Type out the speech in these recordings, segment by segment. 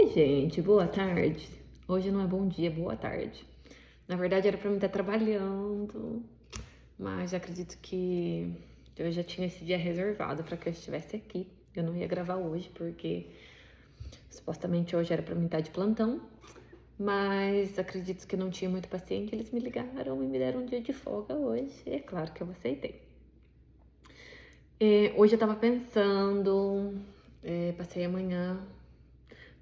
Oi, gente, boa tarde. Hoje não é bom dia, boa tarde. Na verdade, era pra mim estar trabalhando, mas acredito que eu já tinha esse dia reservado para que eu estivesse aqui. Eu não ia gravar hoje, porque supostamente hoje era pra mim estar de plantão, mas acredito que não tinha muito paciente. Eles me ligaram e me deram um dia de folga hoje. E é claro que eu aceitei. Hoje eu tava pensando, passei amanhã.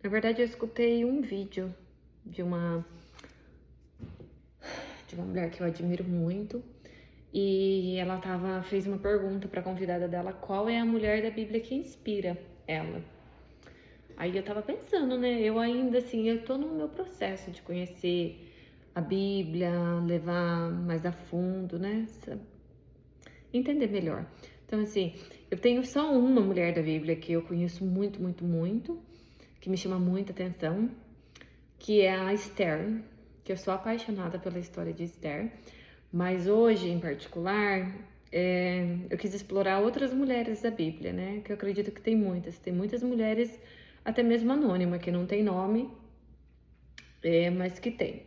Na verdade, eu escutei um vídeo de uma mulher que eu admiro muito, e ela fez uma pergunta para a convidada dela: qual é a mulher da Bíblia que inspira ela? Aí eu tava pensando, né? Eu ainda assim, eu tô no meu processo de conhecer a Bíblia, levar mais a fundo, né? Entender melhor. Então, assim, eu tenho só uma mulher da Bíblia que eu conheço muito, muito, muito, que me chama muita atenção, que é a Esther, que eu sou apaixonada pela história de Esther, mas hoje, em particular, eu quis explorar outras mulheres da Bíblia, né? Que eu acredito que tem muitas mulheres, até mesmo anônima, que não tem nome, mas que tem.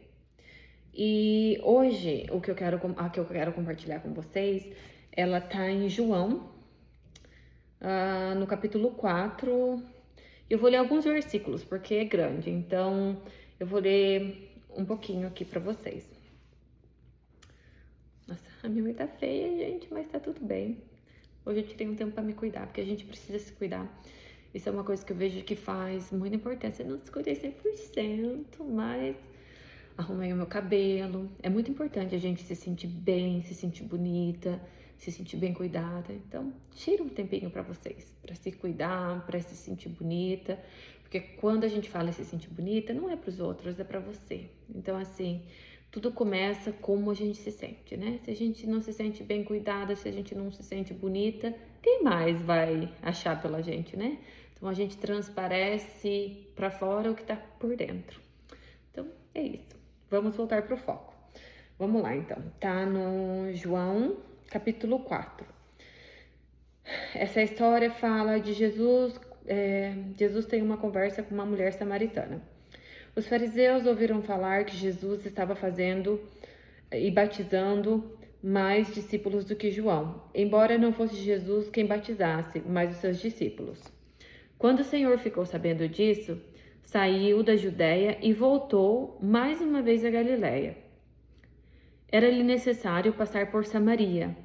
E hoje, a que eu quero compartilhar com vocês, ela tá em João, no capítulo 4. Eu vou ler alguns versículos, porque é grande, então eu vou ler um pouquinho aqui para vocês. Nossa, a minha unha tá feia, gente, mas tá tudo bem. Hoje eu tirei um tempo para me cuidar, porque a gente precisa se cuidar. Isso é uma coisa que eu vejo que faz muita importância. Eu não se cuidei 100%, mas arrumei o meu cabelo. É muito importante a gente se sentir bem, se sentir bonita, se sentir bem cuidada. Então, tira um tempinho para vocês, para se cuidar, para se sentir bonita. Porque quando a gente fala se sentir bonita, não é para os outros, é para você. Então, assim, tudo começa como a gente se sente, né? Se a gente não se sente bem cuidada, se a gente não se sente bonita, quem mais vai achar pela gente, né? Então, a gente transparece para fora o que tá por dentro. Então, é isso. Vamos voltar pro foco. Vamos lá, então. Tá no João, capítulo 4. Essa história fala de Jesus. Jesus tem uma conversa com uma mulher samaritana. Os fariseus ouviram falar que Jesus estava fazendo e batizando mais discípulos do que João, embora não fosse Jesus quem batizasse, mas os seus discípulos. Quando o Senhor ficou sabendo disso, saiu da Judéia e voltou mais uma vez a Galiléia. Era-lhe necessário passar por Samaria.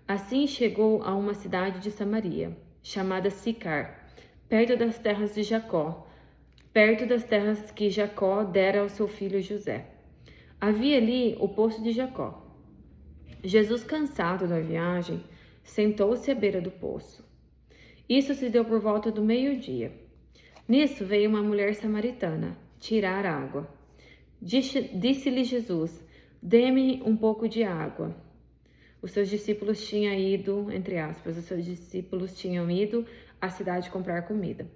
Assim chegou a uma cidade de Samaria, chamada Sicar, perto das terras de Jacó, perto das terras que Jacó dera ao seu filho José. Havia ali o poço de Jacó. Jesus, cansado da viagem, sentou-se à beira do poço. Isso se deu por volta do meio-dia. Nisso veio uma mulher samaritana tirar água. Disse-lhe Jesus: dê-me um pouco de água. Os seus discípulos tinham ido à cidade comprar comida.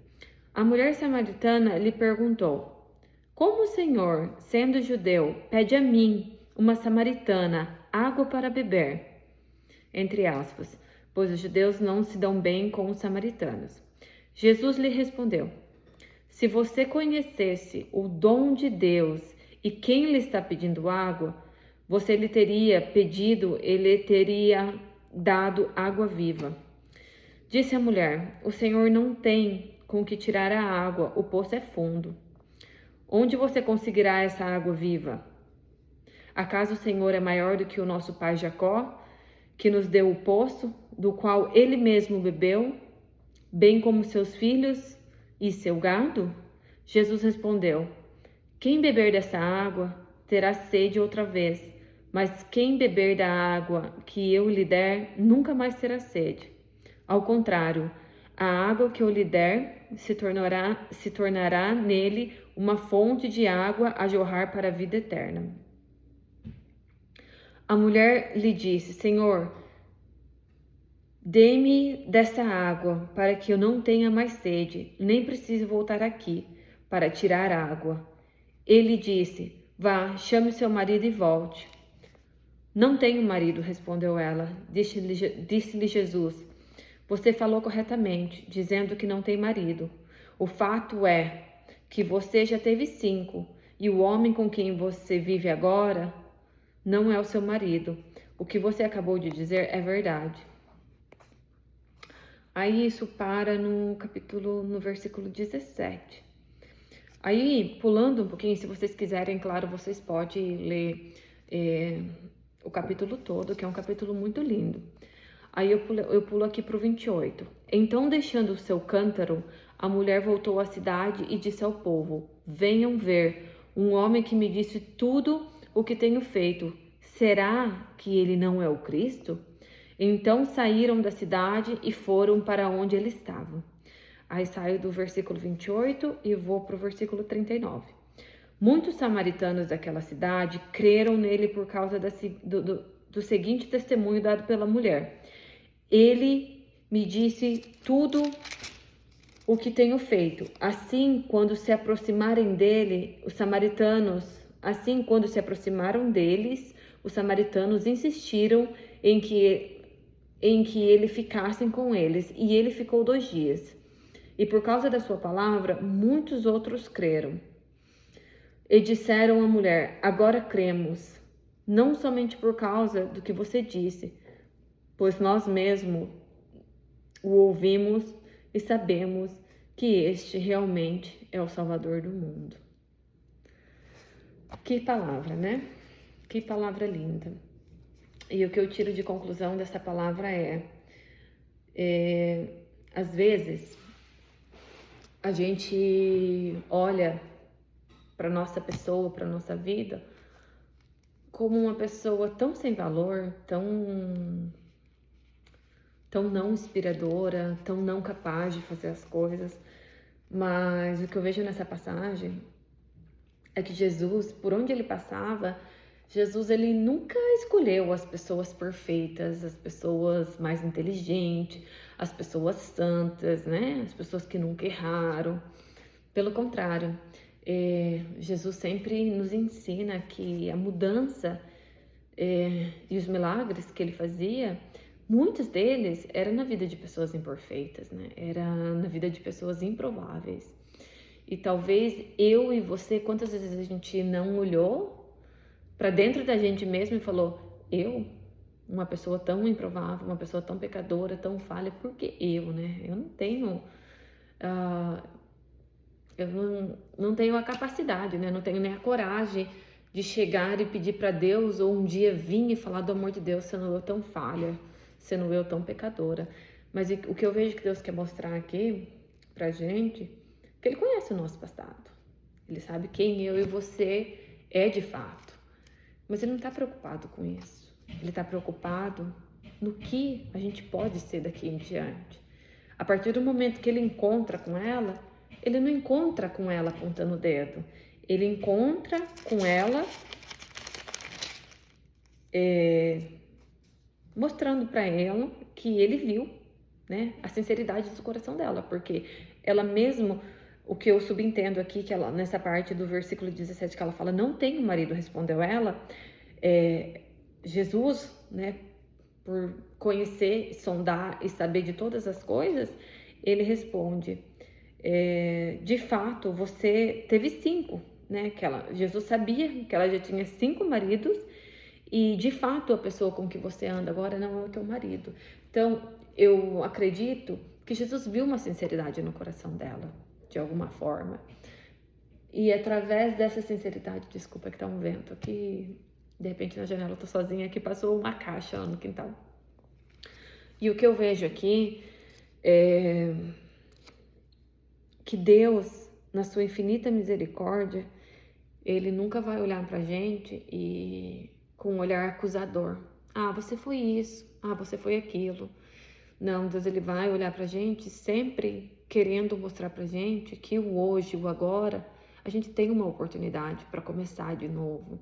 A mulher samaritana lhe perguntou: como o Senhor, sendo judeu, pede a mim, uma samaritana, água para beber? Entre aspas, pois os judeus não se dão bem com os samaritanos. Jesus lhe respondeu: se você conhecesse o dom de Deus e quem lhe está pedindo água, você lhe teria pedido, ele teria dado água viva. Disse a mulher: o Senhor não tem com que tirar a água, o poço é fundo. Onde você conseguirá essa água viva? Acaso o Senhor é maior do que o nosso pai Jacó, que nos deu o poço, do qual ele mesmo bebeu, bem como seus filhos e seu gado? Jesus respondeu: quem beber dessa água terá sede outra vez, mas quem beber da água que eu lhe der nunca mais terá sede. Ao contrário, a água que eu lhe der se tornará nele uma fonte de água a jorrar para a vida eterna. A mulher lhe disse: Senhor, dê-me dessa água, para que eu não tenha mais sede, nem precise voltar aqui para tirar água. Ele disse: vá, chame seu marido e volte. Não tenho marido, respondeu ela. Disse-lhe Jesus: você falou corretamente, dizendo que não tem marido. O fato é que você já teve 5, e o homem com quem você vive agora não é o seu marido. O que você acabou de dizer é verdade. Aí isso para no versículo 17. Aí, pulando um pouquinho, se vocês quiserem, claro, vocês podem ler o capítulo todo, que é um capítulo muito lindo. Aí eu pulo aqui para o 28. Então, deixando o seu cântaro, a mulher voltou à cidade e disse ao povo: venham ver um homem que me disse tudo o que tenho feito. Será que ele não é o Cristo? Então saíram da cidade e foram para onde ele estava. Aí saio do versículo 28 e vou para o versículo 39. Muitos samaritanos daquela cidade creram nele por causa do seguinte testemunho dado pela mulher. Ele me disse tudo o que tenho feito. Assim, quando se aproximaram deles, os samaritanos insistiram em que ele ficasse com eles, e ele ficou 2 dias. E por causa da sua palavra, muitos outros creram. E disseram à mulher: agora cremos, não somente por causa do que você disse, pois nós mesmos o ouvimos e sabemos que este realmente é o Salvador do mundo. Que palavra, né? Que palavra linda. E o que eu tiro de conclusão dessa palavra às vezes, a gente olha para nossa pessoa, para nossa vida, como uma pessoa tão sem valor, tão não inspiradora, tão não capaz de fazer as coisas. Mas o que eu vejo nessa passagem é que Jesus, por onde ele passava, Jesus, ele nunca escolheu as pessoas perfeitas, as pessoas mais inteligentes, as pessoas santas, né? As pessoas que nunca erraram. Pelo contrário, Jesus sempre nos ensina que a mudança e os milagres que ele fazia, muitos deles eram na vida de pessoas imperfeitas, né? Era na vida de pessoas improváveis. E talvez eu e você, quantas vezes a gente não olhou para dentro da gente mesmo e falou: eu, uma pessoa tão improvável, uma pessoa tão pecadora, tão falha, por que eu, né? Eu não tenho, não tenho a capacidade, né? Não tenho nem a coragem de chegar e pedir para Deus, ou um dia vir e falar do amor de Deus, sendo eu tão falha, sendo eu tão pecadora. Mas o que eu vejo que Deus quer mostrar aqui pra gente, que Ele conhece o nosso passado. Ele sabe quem eu e você é de fato. Mas Ele não está preocupado com isso. Ele está preocupado no que a gente pode ser daqui em diante. A partir do momento que Ele encontra com ela, Ele não encontra com ela apontando o dedo. Ele encontra com ela mostrando para ela que Ele viu, né, a sinceridade do coração dela. Porque ela mesmo, o que eu subentendo aqui, que ela, nessa parte do versículo 17, que ela fala: não tenho marido, respondeu ela, Jesus, né, por conhecer, sondar e saber de todas as coisas, ele responde: de fato, você teve 5, né? Jesus sabia que ela já tinha 5 maridos, e de fato a pessoa com que você anda agora não é o teu marido. Então, eu acredito que Jesus viu uma sinceridade no coração dela, de alguma forma. E através dessa sinceridade, desculpa que tá um vento aqui, de repente na janela eu tô sozinha aqui, passou uma caixa no quintal. E o que eu vejo aqui é que Deus, na sua infinita misericórdia, Ele nunca vai olhar pra gente e com um olhar acusador. Ah, você foi isso. Ah, você foi aquilo. Não, Deus, Ele vai olhar pra gente sempre querendo mostrar pra gente que o hoje, o agora, a gente tem uma oportunidade para começar de novo.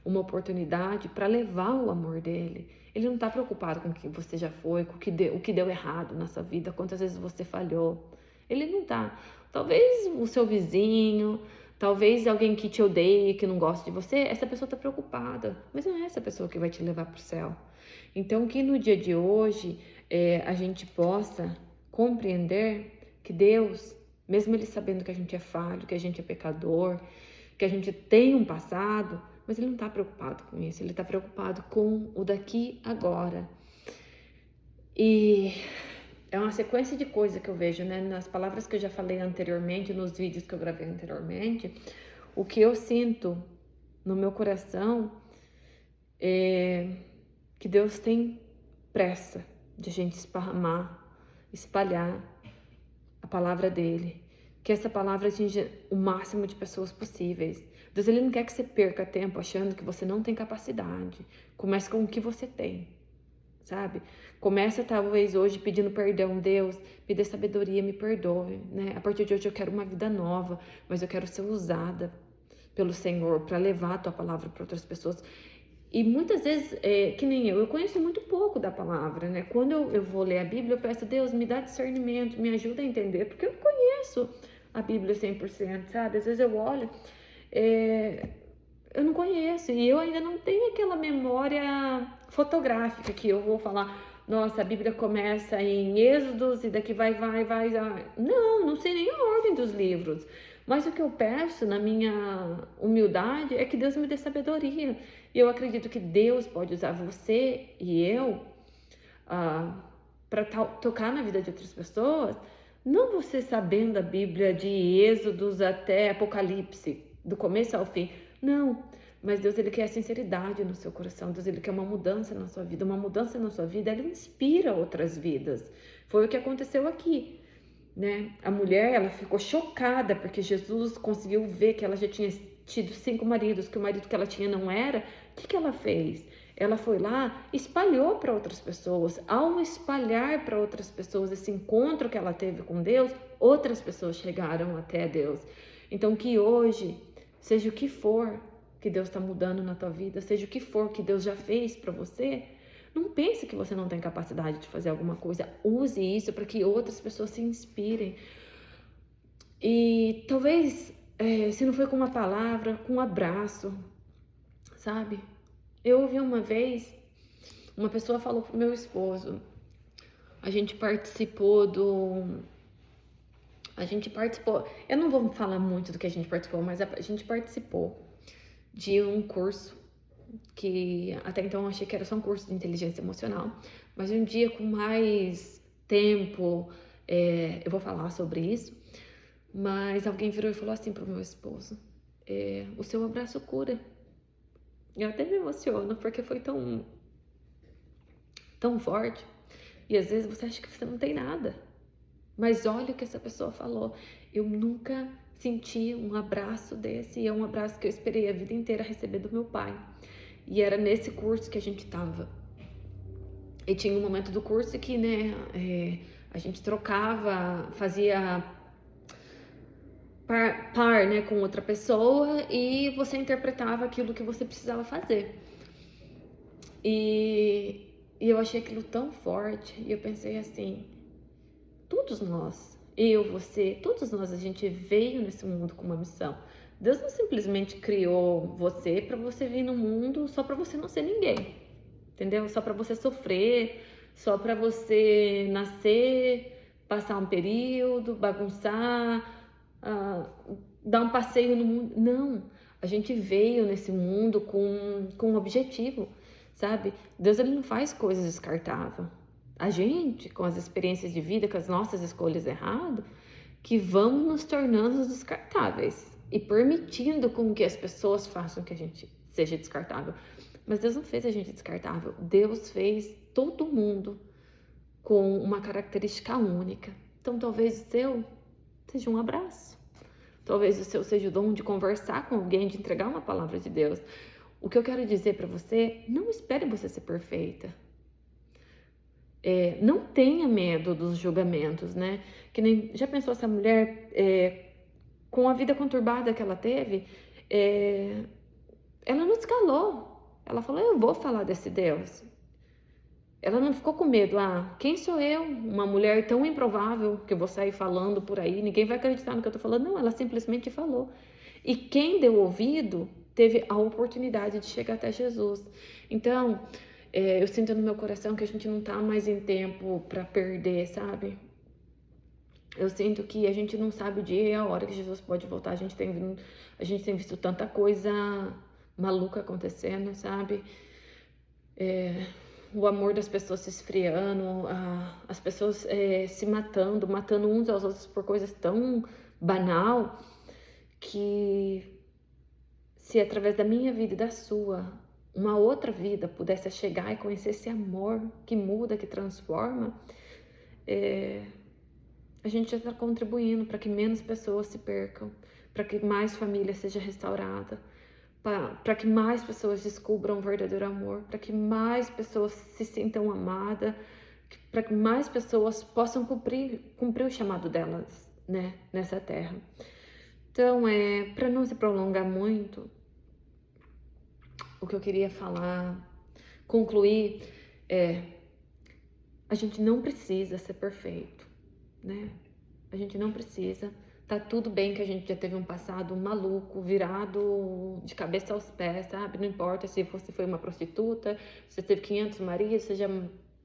Uma oportunidade para levar o amor dele. Ele não está preocupado com o que você já foi, com o que deu errado na sua vida, quantas vezes você falhou. Ele não está. Talvez o seu vizinho, talvez alguém que te odeie, que não gosta de você, essa pessoa está preocupada, mas não é essa pessoa que vai te levar para o céu. Então, que no dia de hoje a gente possa compreender que Deus, Mesmo Ele sabendo que a gente é falho, que a gente é pecador, que a gente tem um passado, mas Ele não está preocupado com isso. Ele está preocupado com o daqui agora. E é uma sequência de coisas que eu vejo, né? Nas palavras que eu já falei anteriormente, nos vídeos que eu gravei anteriormente, o que eu sinto no meu coração é que Deus tem pressa de a gente esparramar, espalhar a palavra dele, que essa palavra atinja o máximo de pessoas possíveis. Deus, ele não quer que você perca tempo achando que você não tem capacidade. Comece com o que você tem, sabe? Começa talvez hoje pedindo perdão, Deus, me dê sabedoria, me perdoe, né? A partir de hoje eu quero uma vida nova, mas eu quero ser usada pelo Senhor para levar a tua palavra para outras pessoas. E muitas vezes, que nem eu conheço muito pouco da palavra, né? Quando eu vou ler a Bíblia, eu peço, Deus, me dá discernimento, me ajuda a entender, porque eu não conheço a Bíblia 100%, sabe? Às vezes eu olho, eu não conheço, e eu ainda não tenho aquela memória fotográfica que eu vou falar, nossa, a Bíblia começa em Êxodos e daqui vai. Não sei nem a ordem dos livros. Mas o que eu peço na minha humildade é que Deus me dê sabedoria. E eu acredito que Deus pode usar você e eu para tocar na vida de outras pessoas. Não você sabendo a Bíblia de Êxodos até Apocalipse, do começo ao fim. Não, mas Deus, ele quer sinceridade no seu coração. Deus, ele quer uma mudança na sua vida. Uma mudança na sua vida, ela inspira outras vidas. Foi o que aconteceu aqui. Né? A mulher, ela ficou chocada porque Jesus conseguiu ver que ela já tinha tido 5 maridos, que o marido que ela tinha não era. O que ela fez? Ela foi lá, espalhou para outras pessoas. Ao espalhar para outras pessoas esse encontro que ela teve com Deus, outras pessoas chegaram até Deus. Então que hoje, seja o que for que Deus está mudando na tua vida, seja o que for que Deus já fez para você, não pense que você não tem capacidade de fazer alguma coisa. Use isso para que outras pessoas se inspirem. E talvez, se não foi com uma palavra, com um abraço, sabe? Eu ouvi uma vez, uma pessoa falou pro meu esposo, a gente participou, eu não vou falar muito do que a gente participou, mas a gente participou de um curso que até então eu achei que era só um curso de inteligência emocional, mas um dia com mais tempo eu vou falar sobre isso, mas alguém virou e falou assim pro meu esposo, o seu abraço cura. Eu até me emociono porque foi tão forte, e às vezes você acha que você não tem nada, mas olha o que essa pessoa falou, eu nunca senti um abraço desse, e é um abraço que eu esperei a vida inteira receber do meu pai. E era nesse curso que a gente tava. E tinha um momento do curso que, né, a gente trocava, fazia par, né, com outra pessoa e você interpretava aquilo que você precisava fazer. E eu achei aquilo tão forte e eu pensei assim, todos nós, eu, você, todos nós, a gente veio nesse mundo com uma missão. Deus não simplesmente criou você para você vir no mundo só para você não ser ninguém, entendeu? Só para você sofrer, só para você nascer, passar um período, bagunçar, dar um passeio no mundo. Não, a gente veio nesse mundo com um objetivo, sabe? Deus, ele não faz coisas descartáveis. A gente, com as experiências de vida, com as nossas escolhas erradas, que vamos nos tornando descartáveis e permitindo com que as pessoas façam que a gente seja descartável. Mas Deus não fez a gente descartável. Deus fez todo mundo com uma característica única. Então talvez o seu seja um abraço. Talvez o seu seja o dom de conversar com alguém, de entregar uma palavra de Deus. O que eu quero dizer para você, não espere você ser perfeita. Não tenha medo dos julgamentos, né? Que nem, já pensou essa mulher, com a vida conturbada que ela teve, ela não escalou. Ela falou, eu vou falar desse Deus. Ela não ficou com medo, quem sou eu? Uma mulher tão improvável que eu vou sair falando por aí, ninguém vai acreditar no que eu tô falando. Não, ela simplesmente falou. E quem deu ouvido teve a oportunidade de chegar até Jesus. Então, eu sinto no meu coração que a gente não tá mais em tempo para perder, sabe? Eu sinto que a gente não sabe o dia e a hora que Jesus pode voltar. A gente tem visto tanta coisa maluca acontecendo, sabe? O amor das pessoas se esfriando, as pessoas se matando uns aos outros por coisas tão banal, que se através da minha vida e da sua, uma outra vida pudesse chegar e conhecer esse amor que muda, que transforma, a gente já está contribuindo para que menos pessoas se percam, para que mais família seja restaurada, para que mais pessoas descubram o verdadeiro amor, para que mais pessoas se sintam amadas, para que mais pessoas possam cumprir o chamado delas, né, nessa terra. Então, para não se prolongar muito, o que eu queria falar, concluir, a gente não precisa ser perfeito, né? A gente não precisa. Tá tudo bem que a gente já teve um passado maluco, virado de cabeça aos pés, sabe? Não importa se você foi uma prostituta, se você teve 500 maridos, você já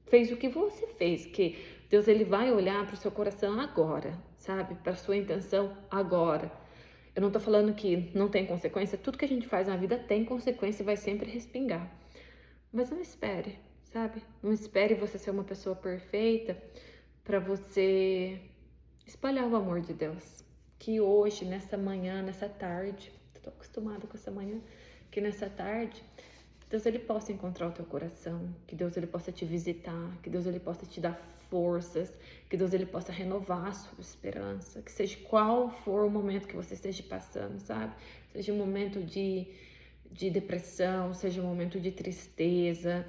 fez o que você fez, que Deus ele vai olhar para o seu coração agora, sabe? Para sua intenção agora. Eu não tô falando que não tem consequência, tudo que a gente faz na vida tem consequência e vai sempre respingar. Mas não espere, sabe? Não espere você ser uma pessoa perfeita para você espalhar o amor de Deus. Que hoje, nessa manhã, nessa tarde, estou acostumada com essa manhã, que nessa tarde, Deus ele possa encontrar o teu coração, que Deus ele possa te visitar, que Deus ele possa te dar forças, que Deus ele possa renovar a sua esperança, que seja qual for o momento que você esteja passando, sabe? Seja um momento de depressão, seja um momento de tristeza,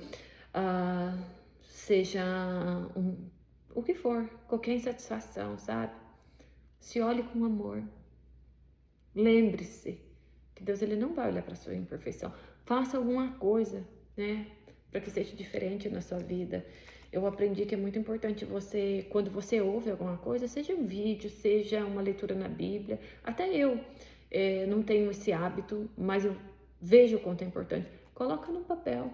seja o que for, qualquer insatisfação, sabe? Se olhe com amor. Lembre-se que Deus ele não vai olhar para sua imperfeição. Faça alguma coisa, né, para que seja diferente na sua vida. Eu aprendi que é muito importante você, quando você ouve alguma coisa, seja um vídeo, seja uma leitura na Bíblia. Até eu não tenho esse hábito, mas eu vejo o quanto é importante. Coloca no papel.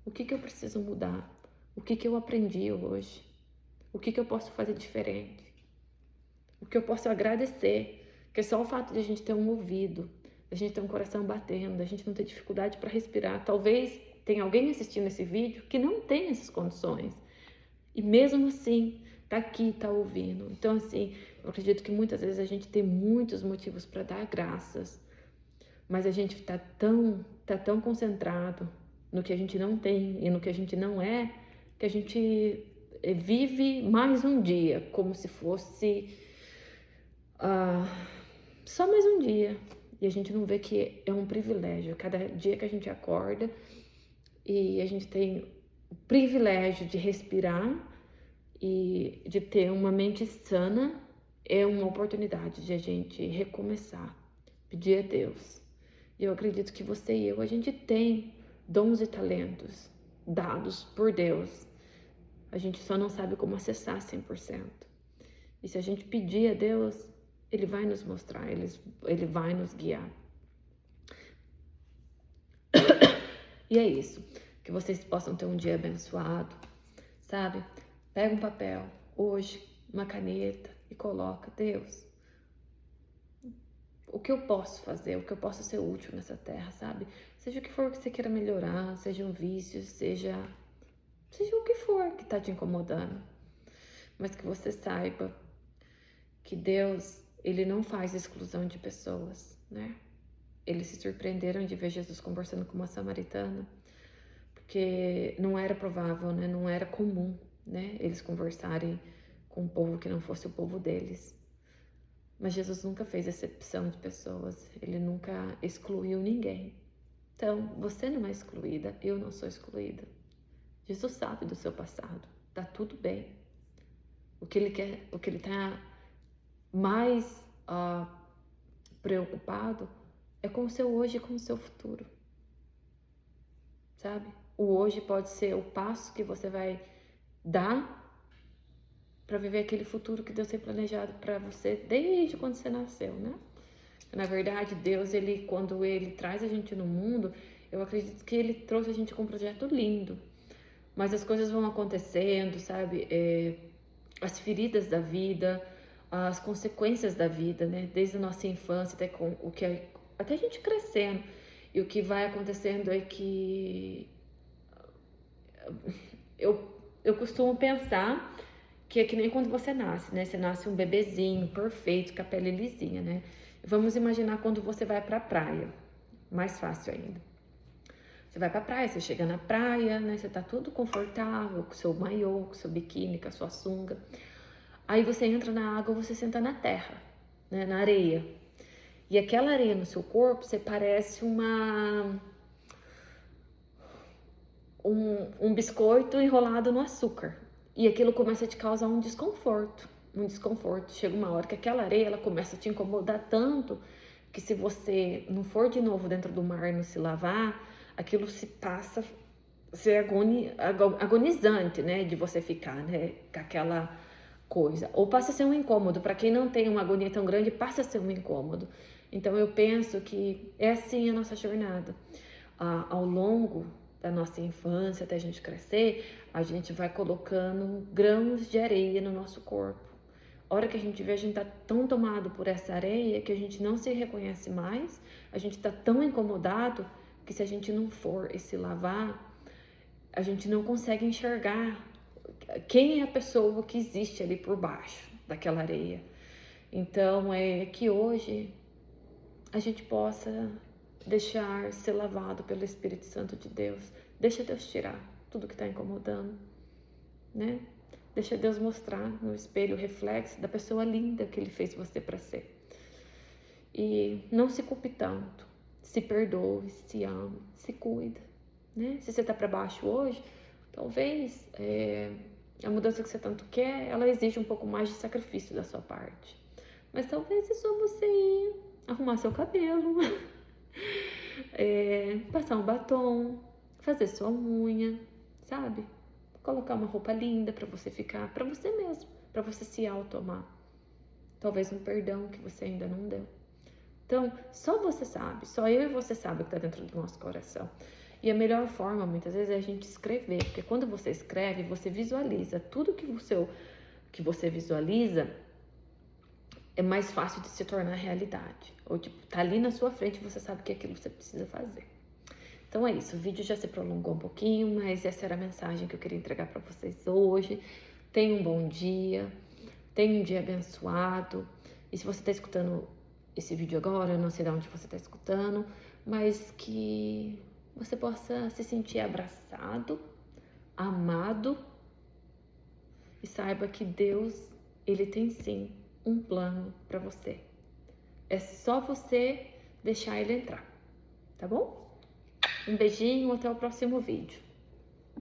O que eu preciso mudar? O que eu aprendi hoje? O que eu posso fazer diferente? O que eu posso agradecer? Porque só o fato de a gente ter um ouvido, a gente ter um coração batendo, a gente não ter dificuldade para respirar. Talvez tenha alguém assistindo esse vídeo que não tem essas condições. E mesmo assim, tá aqui, tá ouvindo. Então, assim, eu acredito que muitas vezes a gente tem muitos motivos para dar graças, mas a gente tá tão concentrado no que a gente não tem e no que a gente não é, que a gente vive mais um dia, como se fosse só mais um dia. E a gente não vê que é um privilégio. Cada dia que a gente acorda e a gente tem o privilégio de respirar e de ter uma mente sana, é uma oportunidade de a gente recomeçar, pedir a Deus. E eu acredito que você e eu, a gente tem dons e talentos dados por Deus. A gente só não sabe como acessar 100%. E se a gente pedir a Deus, Ele vai nos mostrar, Ele vai nos guiar. E é isso. Que vocês possam ter um dia abençoado, sabe? Pega um papel, hoje, uma caneta e coloca, Deus, o que eu posso fazer, o que eu posso ser útil nessa terra, sabe? Seja o que for que você queira melhorar, seja um vício, seja o que for que tá te incomodando. Mas que você saiba que Deus, Ele não faz exclusão de pessoas, né? Eles se surpreenderam de ver Jesus conversando com uma samaritana, porque não era provável, né? Não era comum, né? Eles conversarem com um povo que não fosse o povo deles. Mas Jesus nunca fez exceção de pessoas, Ele nunca excluiu ninguém. Então, você não é excluída, eu não sou excluída. Jesus sabe do seu passado, tá tudo bem. O que Ele quer, o que Ele tá mais preocupado é com o seu hoje e com o seu futuro, sabe? O hoje pode ser o passo que você vai dar para viver aquele futuro que Deus tem planejado para você desde quando você nasceu, né? Na verdade, Deus, quando Ele traz a gente no mundo, eu acredito que Ele trouxe a gente com um projeto lindo, mas as coisas vão acontecendo, sabe? As feridas da vida, as consequências da vida, né? Desde a nossa infância até com o que até a gente crescendo. E o que vai acontecendo é que eu costumo pensar que é que nem quando você nasce, né? Você nasce um bebezinho perfeito, com a pele lisinha, né? Vamos imaginar quando você vai pra praia, mais fácil ainda. Você vai pra praia, você chega na praia, né? Você tá tudo confortável, com seu maiô, com seu biquíni, com a sua sunga. Aí você entra na água, você senta na terra, né? Na areia. E aquela areia no seu corpo, você parece um biscoito enrolado no açúcar. E aquilo começa a te causar um desconforto. Um desconforto. Chega uma hora que aquela areia ela começa a te incomodar tanto que se você não for de novo dentro do mar e não se lavar, aquilo se passa a ser agonizante, né? De você ficar, né? Com aquela coisa. Ou passa a ser um incômodo. Para quem não tem uma agonia tão grande, passa a ser um incômodo. Então eu penso que é assim a nossa jornada. Ao longo da nossa infância, até a gente crescer, a gente vai colocando grãos de areia no nosso corpo. A hora que a gente vê, a gente tá tão tomado por essa areia que a gente não se reconhece mais, a gente tá tão incomodado que se a gente não for e se lavar, a gente não consegue enxergar quem é a pessoa que existe ali por baixo daquela areia. Então é que hoje a gente possa deixar ser lavado pelo Espírito Santo de Deus. Deixa Deus tirar tudo que está incomodando, né? Deixa Deus mostrar no espelho o reflexo da pessoa linda que Ele fez você para ser. E não se culpe tanto. Se perdoe, se ame, se cuida, né? Se você está para baixo hoje, talvez a mudança que você tanto quer, ela exige um pouco mais de sacrifício da sua parte. Mas talvez é só você ir arrumar seu cabelo, passar um batom, fazer sua unha, sabe? Colocar uma roupa linda pra você ficar, pra você mesmo, pra você se auto-amar. Talvez um perdão que você ainda não deu. Então, só você sabe, só eu e você sabe o que tá dentro do nosso coração. E a melhor forma, muitas vezes, é a gente escrever, porque quando você escreve, você visualiza tudo que você visualiza, é mais fácil de se tornar realidade. Ou tipo, tá ali na sua frente e você sabe que é aquilo que você precisa fazer. Então é isso, o vídeo já se prolongou um pouquinho, mas essa era a mensagem que eu queria entregar para vocês hoje. Tenha um bom dia, tenha um dia abençoado. E se você está escutando esse vídeo agora, eu não sei de onde você está escutando, mas que você possa se sentir abraçado, amado e saiba que Deus, Ele tem sim um plano para você. É só você deixar ele entrar, tá bom? Um beijinho, até o próximo vídeo.